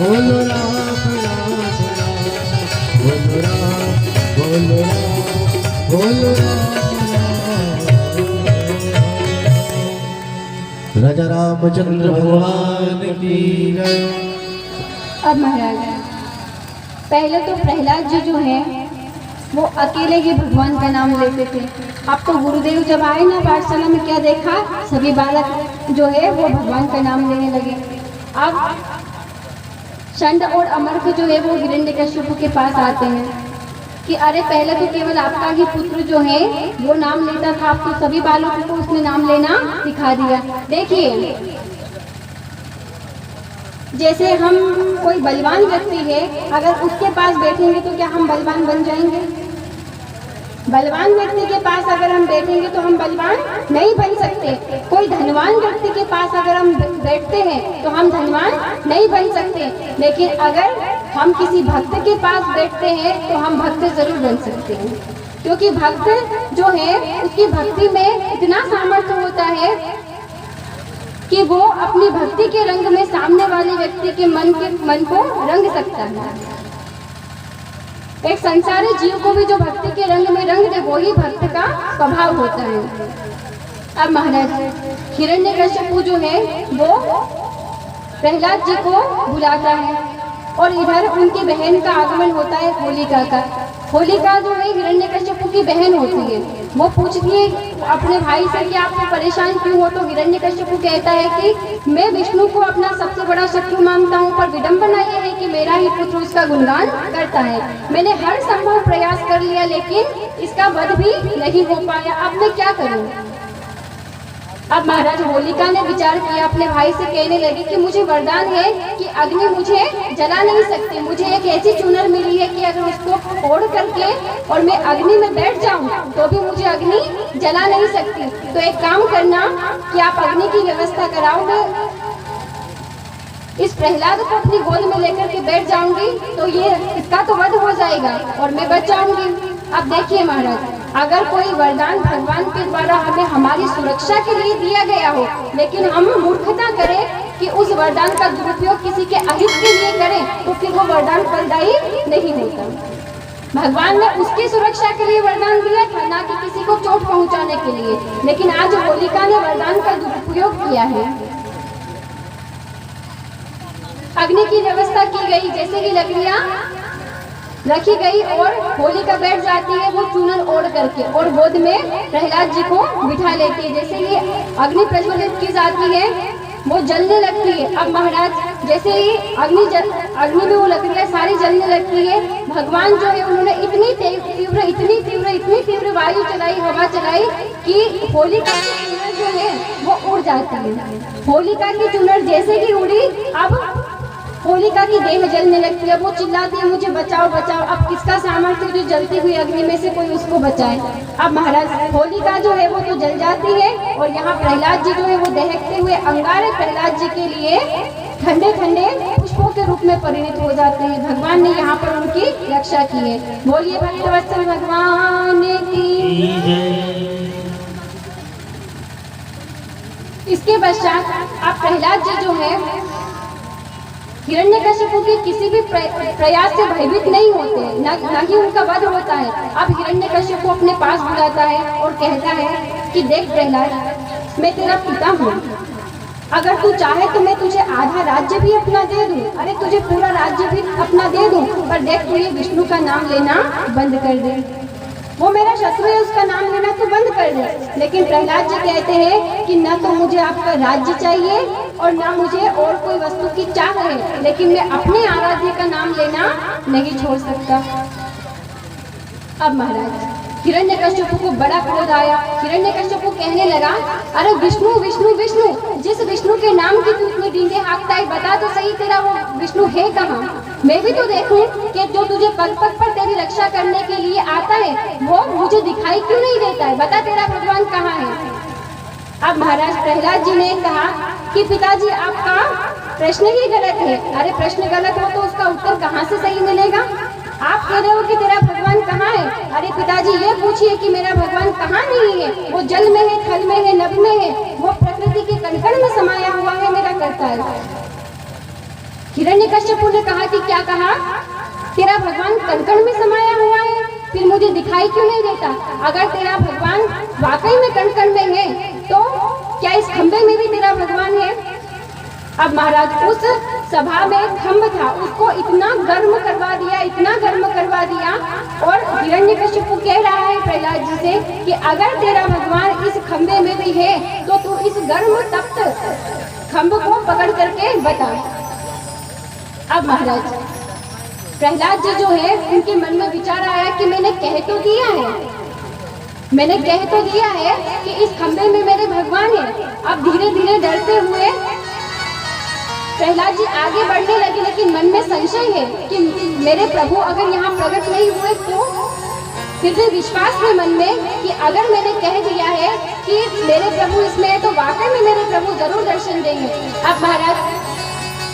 बोलो राम राम राम, बोलो राम बोलो राम बोलो राम राम। राजा रामचंद्र भगवान की जय। अब महाराज पहले तो प्रहलाद जी जो हैं वो अकेले ही भगवान का नाम लेते थे। अब तो गुरुदेव जब आए ना पाठशाला में, क्या देखा, सभी बालक जो है वो भगवान का नाम लेने लगे। अब चंड और अमरक जो है वो हिरण्यकश्यप के पास आते हैं कि अरे पहले तो केवल आपका ही पुत्र जो है वो नाम लेता था, अब तो सभी बालकों को उसने नाम लेना सिखा दिया। देखिए, जैसे हम कोई बलवान व्यक्ति है, अगर उसके पास बैठेंगे तो क्या हम बलवान बन जाएंगे? बलवान व्यक्ति के पास अगर हम बैठेंगे तो हम बलवान नहीं बन सकते। कोई धनवान व्यक्ति के पास अगर हम बैठते हैं तो हम धनवान नहीं बन सकते। लेकिन अगर हम किसी भक्त के पास बैठते हैं तो हम भक्त जरूर बन सकते हैं, क्योंकि भक्त जो है उसकी भक्ति में इतना सामर्थ्य होता है कि वो अपनी भक्ति के रंग में सामने वाले व्यक्ति के मन को रंग सकता है। एक संसारी जीव को भी जो भक्ति के रंग में रंग दे, वो ही भक्त का स्वभाव होता है। अब महाराज हिरण्यकश्यप जो है वो प्रहलाद जी को बुलाता है और इधर उनकी बहन का आगमन होता है, होलिका का। होलिका जो है हिरण्यकश्यप की बहन होती है। वो पूछती है अपने भाई से कि आप परेशान क्यों हो, तो हिरण्यकश्यप कहता है कि मैं विष्णु को अपना सबसे बड़ा शत्रु मानता हूँ, पर विडंबना ये है कि मेरा ही पुत्र उसका गुणगान करता है। मैंने हर संभव प्रयास कर लिया लेकिन इसका वध भी नहीं हो पाया, अब मैं क्या करूँ? अब महाराज होलिका ने विचार किया, अपने भाई से कहने लगी कि मुझे वरदान है कि अग्नि मुझे जला नहीं सकती। मुझे एक ऐसी चुनर मिली है कि अगर उसको ओढ़ करके और मैं अग्नि में बैठ जाऊं तो भी मुझे अग्नि जला नहीं सकती। तो एक काम करना कि आप अग्नि की व्यवस्था कराओ, मैं इस प्रहलाद को अपनी गोद में लेकर के बैठ जाऊंगी तो ये इसका तो वध हो जाएगा और मैं बच जाऊंगी। अब देखिए महाराज, अगर कोई वरदान भगवान के द्वारा हमें हमारी सुरक्षा के लिए दिया गया हो, लेकिन हम मूर्खता करें कि उस वरदान का दुरुपयोग किसी के अहित के लिए करें, तो फिर वो वरदान फलदायी नहीं होता। भगवान ने उसकी सुरक्षा के लिए वरदान दिया था, ना कि किसी को चोट पहुंचाने के लिए। लेकिन आज होलिका ने वरदान का दुरुपयोग किया है। अग्नि की व्यवस्था की गई, जैसे ही लकड़ियां रखी गई और होलिका बैठ जाती है वो चूनर ओढ़ करके और गोद में प्रहलाद जी को बिठा लेती है। जैसे ही अग्नि प्रज्वलित की जाती है वो जलने लगती है। अब महाराज जैसे ही अग्नि में वो लकड़ियां सारी जलने लगती है, भगवान जो है उन्होंने इतनी तीव्र वायु चलाई, हवा चलाई कि होलिका की चुनर जो है वो उड़ जाती है। होलिका की चुनर जैसे ही उड़ी, अब होलिका की देह जलने लगती है। वो चिल्लाती है मुझे बचाओ बचाओ। अब किसका सामर्थ्य जो जलती हुई अग्नि में से कोई उसको बचाए? अब महाराज होलिका जो है वो तो जल जाती है और यहाँ प्रहलाद जी जो है वो दहकते हुए अंगारे प्रहलाद जी के लिए ठंडे ठंडे पुष्पों के रूप में परिणत हो जाते हैं। भगवान ने यहाँ पर उनकी रक्षा की है। बोलिए भक्तवत्सल भगवान की। इसके पश्चात अब प्रहलाद जी जो है हिरण्यकश्यप के किसी भी प्रयास से भयभीत नहीं होते, न ही उनका वध होता है। अब हिरण्यकश्यप को अपने पास बुलाता है और कहता है कि देख प्रहलाद, मैं तेरा पिता हूँ, अगर तू चाहे तो मैं तुझे आधा राज्य भी अपना दे दूँ, अरे तुझे पूरा राज्य भी अपना दे दूँ, पर देख तू ये विष्णु का नाम लेना बंद कर दे। वो मेरा शत्रु है, उसका नाम लेना तो बंद कर दे। लेकिन प्रहलाद जी कहते हैं कि न तो मुझे आपका राज्य चाहिए और ना मुझे और कोई वस्तु की चाह है, लेकिन मैं अपने आराध्य का नाम लेना नहीं छोड़ सकता। अब महाराज हिरण्यकश्यप को बड़ा क्रोध आया। हिरण्यकश्यप कहने लगा, अरे विष्णु विष्णु विष्णु, जिस विष्णु के नाम की तू इतने डींगे हाँकता है, बता तो सही तेरा वो विष्णु है कहाँ? मैं भी तो देखूं कि जो तुझे पग पग पर तेरी रक्षा करने के लिए आता है वो मुझे दिखाई क्यों नहीं देता है? बता तेरा भगवान कहाँ है? अब महाराज प्रहलाद जी ने कहा कि पिताजी आपका प्रश्न ही गलत है। अरे प्रश्न गलत हो तो उसका उत्तर कहाँ से सही मिलेगा? आप कह रहे हो कि तेरा भगवान कहाँ है? अरे पिताजी ये पूछिए कि मेरा भगवान कहाँ नहीं है। वो जल में है, थल में है, नभ में है, वो प्रकृति के कण कण में समाया हुआ है, मेरा करता है। हिरण्यकश्यपु ने कहा कि क्या कहा, तेरा भगवान कण-कण में समाया हुआ है, फिर मुझे दिखाई क्यों नहीं देता? अगर तेरा भगवान वाकई में कण-कण में है तो क्या इस खंबे में भी तेरा भगवान है? अब महाराज उस सभा में खंभ था, उसको इतना गर्म करवा दिया, इतना गर्म करवा दिया। और हिरण्यकश्यपु कह रहा है प्रहलाद जी से कि अगर तेरा भगवान इस खंबे में भी है तो तू इस गर्म तप्त खंभ को पकड़ करके बता। अब महाराज प्रहलाद जी जो है उनके मन में विचार आया कि मैंने कह तो दिया है, मैंने कह तो दिया है कि इस खंबे में मेरे भगवान है। अब धीरे धीरे डरते हुए प्रहलाद जी आगे बढ़ने लगे, लेकिन मन में संशय है कि मेरे प्रभु अगर यहाँ प्रकट नहीं हुए तो फिर भी विश्वास है मन में कि अगर मैंने कह दिया है कि मेरे प्रभु इसमें है तो वाकई में मेरे प्रभु जरूर दर्शन देंगे। अब महाराज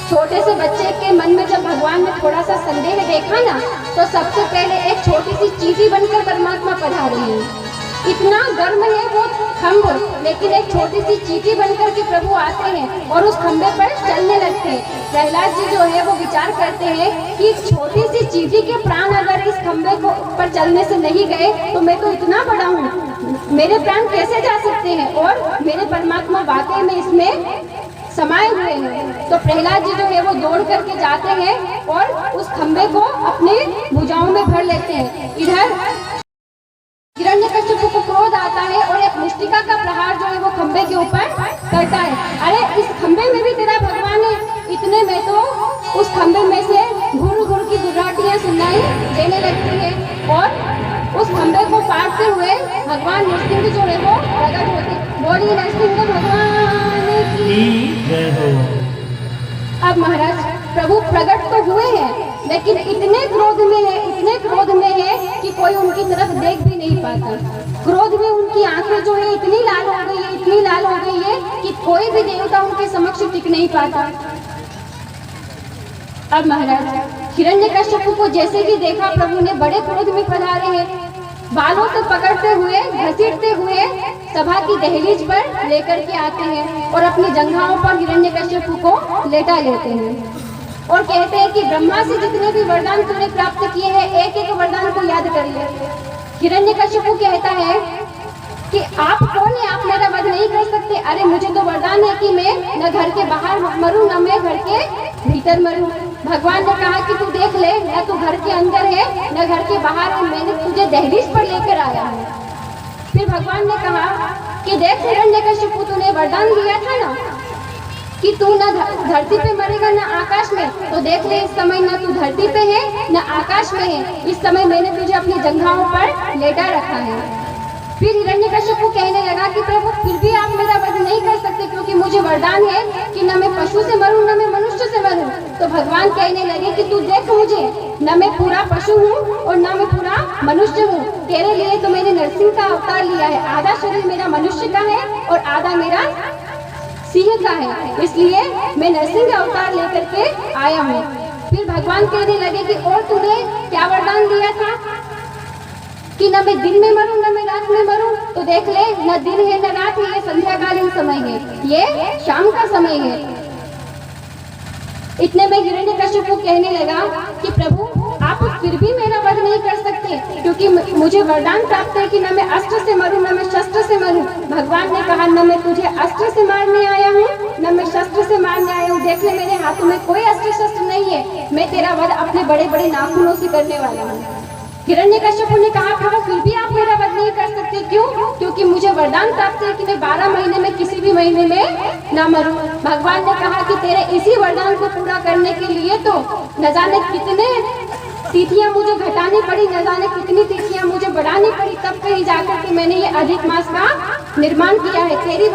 छोटे से बच्चे के मन में जब भगवान ने थोड़ा सा संदेह देखा ना, तो सबसे पहले एक छोटी सी चींटी बनकर परमात्मा पधारे हैं। इतना गर्म है वो खंभ, लेकिन एक छोटी सी चींटी बनकर के प्रभु आते हैं और उस खंभे पर चलने लगते हैं। प्रहलाद जी जो है वो विचार करते हैं कि छोटी सी चींटी के प्राण अगर इस खंभे को पर चलने से नहीं गए तो मैं तो इतना बड़ा हूँ, मेरे प्राण कैसे जा सकते हैं? और मेरे परमात्मा वाकई में इसमें समाये हुए हैं। तो प्रहलाद जी जो है वो दौड़ करके जाते हैं और उस खंभे को अपने भुजाओं में भर लेते हैं। इधर हिरण्यकश्यपु को क्रोध आता है और एक मुष्टिका का प्रहार जो है वो खंभे के ऊपर करता है। अरे इस खंभे में भी तेरा भगवान है। इतने में तो उस खंभे में से घुर घुर की गुर्राटियां सुनाई देने लगती है और उस खंभे को फाड़ते हुए भगवान नरसिंह जो है वो प्रकट होते। बोलिए नरसिंह भगवान की जय हो। अब महाराज प्रभु प्रकट तो हुए हैं, लेकिन इतने क्रोध में है, इतने क्रोध में है कि कोई उनकी तरफ देख भी नहीं पाता। क्रोध में उनकी आंखें जो है इतनी लाल हो गई है, इतनी लाल हो गई है कि कोई भी देवता उनके समक्ष टिक नहीं पाता। अब महाराज हिरण्यकश्यपु को जैसे ही देखा प्रभु ने बड़े क्रोध में पधारे हैं, बालों से पकड़ते हुए घसीटते हुए सभा की दहलीज पर लेकर के आते हैं और अपनी जंघाओं पर हिरण्यकश्यपु को लेटा लेते हैं और कहते हैं कि ब्रह्मा से जितने भी वरदान तूने प्राप्त किए हैं एक एक वरदान को याद करिए। हिरण्यकश्यपु कहता है कि आप कौन है, आप मेरा वध नहीं कर सकते। अरे मुझे तो वरदान है कि मैं न घर के बाहर मरूं न मैं घर के भीतर मरूं। भगवान ने कहा कि तू देख ले, न तू घर के अंदर है न घर के बाहर है, मैंने तुझे दहलीज पर लेकर आया हूँ। फिर भगवान ने कहा कि देख हिरण्यकश्यपु तूने वरदान दिया था ना कि तू न धरती पे मरेगा न आकाश में, तो देख ले इस समय न तू धरती पे है न आकाश में है। इस समय मैंने तुझे अपनी जंघाओं पर लेटा रखा है। फिर हिरण्यकश्यपु कहने लगा कि प्रभु फिर भी आप मेरा वध नहीं कर सकते, क्योंकि मुझे वरदान है कि न मैं पशु से मरूं न मैं मनुष्य से मरूं। तो भगवान कहने लगे कि तू देख मुझे, न मैं पूरा पशु हूँ और न मैं पूरा मनुष्य हूँ। तेरे लिए तो मैंने नरसिंह का अवतार लिया है। आधा शरीर मेरा मनुष्य का है और आधा मेरा सिंह का है, इसलिए मैं नरसिंह का अवतार लेकर के आया हूँ। फिर भगवान कहने लगे कि और तूने क्या वरदान दिया था कि न मैं दिन में मरूं न मैं रात में मरूं, तो देख ले न दिन है न रात है, ये संध्याकालीन समय है, ये शाम का समय है। इतने में हिरण्यकश्यपु कहने लगा कि प्रभु आप फिर भी मेरा वध नहीं कर सकते, क्योंकि मुझे वरदान प्राप्त है कि न मैं अस्त्र से मरूं न मैं शस्त्र से मरूं। भगवान ने कहा न मैं तुझे अस्त्र से मारने आया हूँ न मैं शस्त्र से मारने आया हूँ। देख ले मेरे हाथों में कोई अस्त्र शस्त्र नहीं है, मैं तेरा वध अपने बड़े बड़े नाखूनों से करने वाला हूँ। हिरण्यकश्यपु ने कहा प्रभु फिर भी आप मेरा वध नहीं कर सकते, क्यों? क्योंकि मुझे वरदान प्राप्त है कि मैं 12 महीने में किसी भी महीने में न मरूं। भगवान ने कहा कि तेरे इसी वरदान को पूरा करने के लिए तो न जाने कितने तिथियां मुझे घटानी पड़ी, न जाने कितनी तिथियां मुझे बढ़ानी पड़ी, तब कहीं जाकर के मैंने ये अधिक मास का निर्माण किया है। तेरी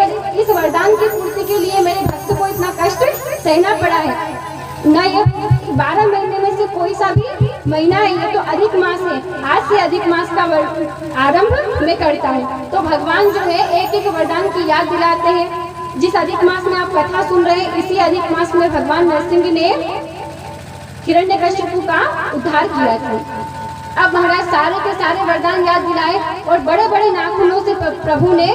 इस वरदान की पूर्ति के लिए मेरे भक्त को इतना कष्ट सहना पड़ा है। न ये 12 महीने में से कोई सा भी महीना है, ये तो अधिक मास है। आज से अधिक मास का आरंभ मैं करता हूँ। तो भगवान जो है एक एक वरदान की याद दिलाते हैं। जिस अधिक मास में आप कथा सुन रहे हैं, इसी अधिक मास में भगवान नरसिंह ने हिरण्यकश्यपु का उद्धार किया था। अब महाराज सारे के सारे वरदान याद दिलाए और बड़े बड़े नाखूनों से प्रभु ने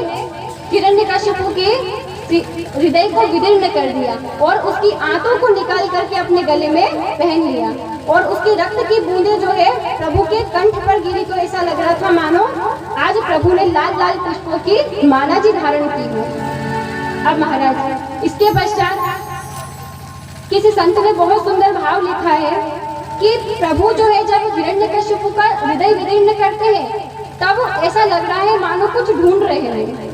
हिरण्यकश्यपु के हृदय को विदीर्ण कर दिया और उसकी आंतों को निकाल करके अपने गले में पहन लिया और उसकी रक्त की बूंदें जो है प्रभु के कंठ पर गिरी तो ऐसा लग रहा था मानो आज प्रभु ने लाल लाल पुष्पों की माला जी धारण की हो। अब महाराज इसके पश्चात किसी संत ने बहुत सुंदर भाव लिखा है कि प्रभु जो है जब हिरण्यकश्यप का हृदय विदीर्ण करते हैं तब ऐसा लग रहा है मानो कुछ ढूंढ रहे हैं।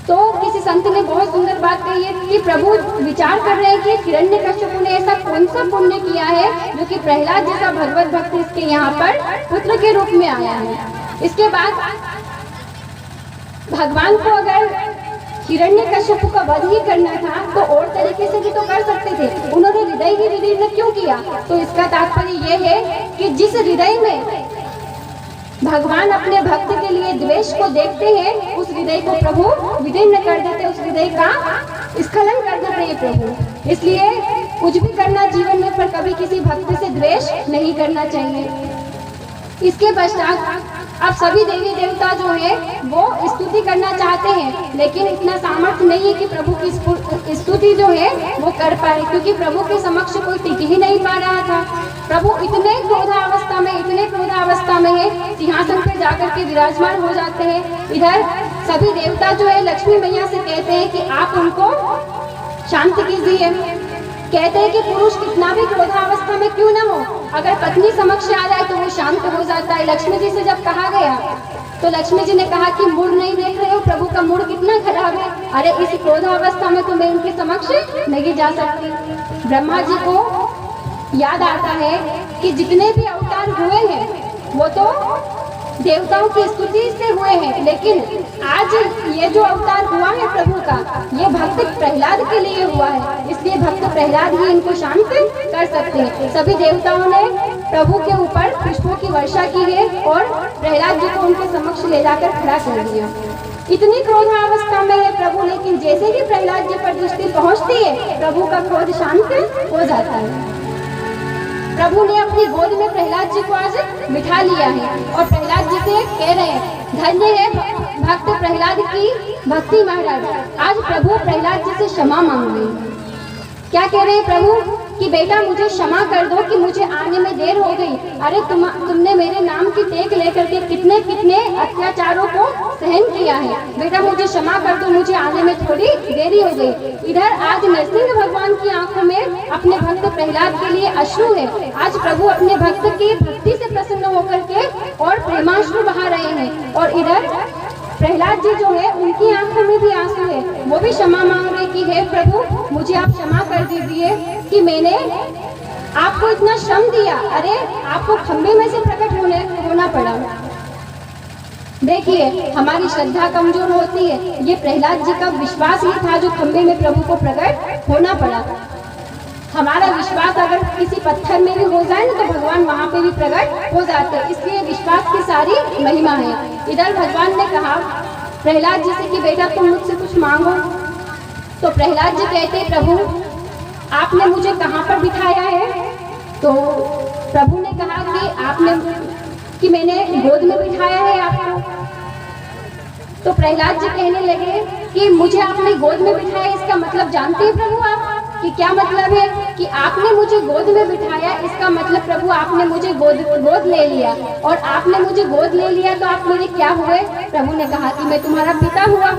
तो किसी संत ने बहुत सुंदर बात कही है कि प्रभु विचार कर रहे हैं कि हिरण्यकश्यप ने ऐसा कौन सा पुण्य किया है जो कि प्रहलाद जैसा भगवत भक्त इसके यहाँ पर पुत्र के रूप में आया है। इसके बाद भगवान को अगर हिरण्यकश्यप का वध ही करना था तो और तरीके से भी तो कर सकते थे, उन्होंने हृदय ही विदीर्ण क्यों किया? तो इसका तात्पर्य यह है कि जिस हृदय में भगवान अपने भक्त के लिए द्वेष को देखते हैं उस हृदय को प्रभु विदीर्ण कर देते, उस हृदय का स्खलन कर देते हैं प्रभु। इसलिए कुछ भी करना जीवन में पर कभी किसी भक्त से द्वेष नहीं करना चाहिए। इसके पश्चात अब सभी देवी देवता जो है वो स्तुति करना चाहते हैं लेकिन इतना सामर्थ्य नहीं है कि प्रभु की स्तुति जो है वो कर पाए, क्योंकि प्रभु के समक्ष कोई टिक ही नहीं पा रहा था। प्रभु इतने क्रोधावस्था में है, सिंहासन पर जाकर के विराजमान हो जाते हैं। इधर सभी देवता जो है लक्ष्मी मैया से कहते हैं कि आप उनको शांत कीजिए। कहते हैं कि पुरुष कितना भी क्रोधावस्था में क्यों ना हो, अगर पत्नी समक्ष आ जाए तो वो शांत हो जाता है। लक्ष्मी जी से जब कहा गया तो लक्ष्मी जी ने कहा कि मूड नहीं देख रहे हो, प्रभु का मूड कितना खराब है, अरे इस क्रोधावस्था में तो मैं उनके समक्ष नहीं जा सकती। ब्रह्मा जी को याद आता है कि जितने भी अवतार हुए हैं वो तो देवताओं की स्तुति से हुए हैं, लेकिन आज ये जो अवतार हुआ है प्रभु का ये भक्त प्रहलाद के लिए हुआ है, इसलिए भक्त प्रहलाद ही इनको शांत कर सकते हैं। सभी देवताओं ने प्रभु के ऊपर पुष्पों की वर्षा की है और प्रहलाद जी को उनके समक्ष ले जाकर खड़ा कर दिया। इतनी क्रोधावस्था में है प्रभु, लेकिन जैसे ही प्रहलाद जी पर दृष्टि पहुंचती है प्रभु का क्रोध शांत हो जाता है। प्रभु ने अपनी गोद में प्रहलाद जी को आज बिठा लिया है और प्रहलाद जी से कह रहे हैं धन्य है भक्त प्रहलाद की भक्ति। महाराज आज प्रभु प्रहलाद जी से क्षमा मांग रहे हैं। क्या कह रहे हैं प्रभु कि बेटा मुझे क्षमा कर दो कि मुझे आने में देर हो गई, अरे तुमने मेरे नाम की टेक लेकर के कितने कितने अत्याचारों को सहन किया है, बेटा मुझे क्षमा कर दो, मुझे आने में थोड़ी देरी हो गई। इधर आज नरसिंह भगवान की आंखों में अपने भक्त प्रहलाद के लिए अश्रु है। आज प्रभु अपने भक्त की भक्ति से प्रसन्न होकर के और प्रेमाश्रु बहा रहे हैं और इधर प्रहलाद जी जो है उनकी आंखों में भी आंसू है, वो भी क्षमा मांग रहे कि हे प्रभु मुझे आप क्षमा कर दीजिए कि मैंने आपको इतना श्रम दिया, अरे आपको खंबे में से प्रकट होना पड़ा। देखिए हमारी श्रद्धा कमजोर होती है, ये प्रहलाद जी का विश्वास ही था जो खंबे में प्रभु को प्रकट होना पड़ा। हमारा विश्वास अगर किसी पत्थर में भी हो जाए ना तो भगवान वहाँ पे भी प्रकट हो जाते हैं, इसलिए विश्वास की सारी महिमा है। इधर भगवान ने कहा प्रहलाद जी से कि बेटा तुम मुझसे कुछ मांगो, तो प्रहलाद जी कहते प्रभु आपने मुझे कहाँ पर बिठाया है? तो प्रभु ने कहा कि मैंने गोद में बिठाया है आपको। तो प्रहलाद जी कहने लगे कि मुझे आपने गोद में बिठाया, इसका मतलब जानते हैं प्रभु आप कि क्या मतलब है? कि आपने मुझे गोद में बिठाया, इसका मतलब प्रभु आपने मुझे गोद ले लिया, और आपने मुझे गोद ले लिया तो आप मेरे क्या हुए? प्रभु ने कहा कि मैं तुम्हारा पिता हुआ।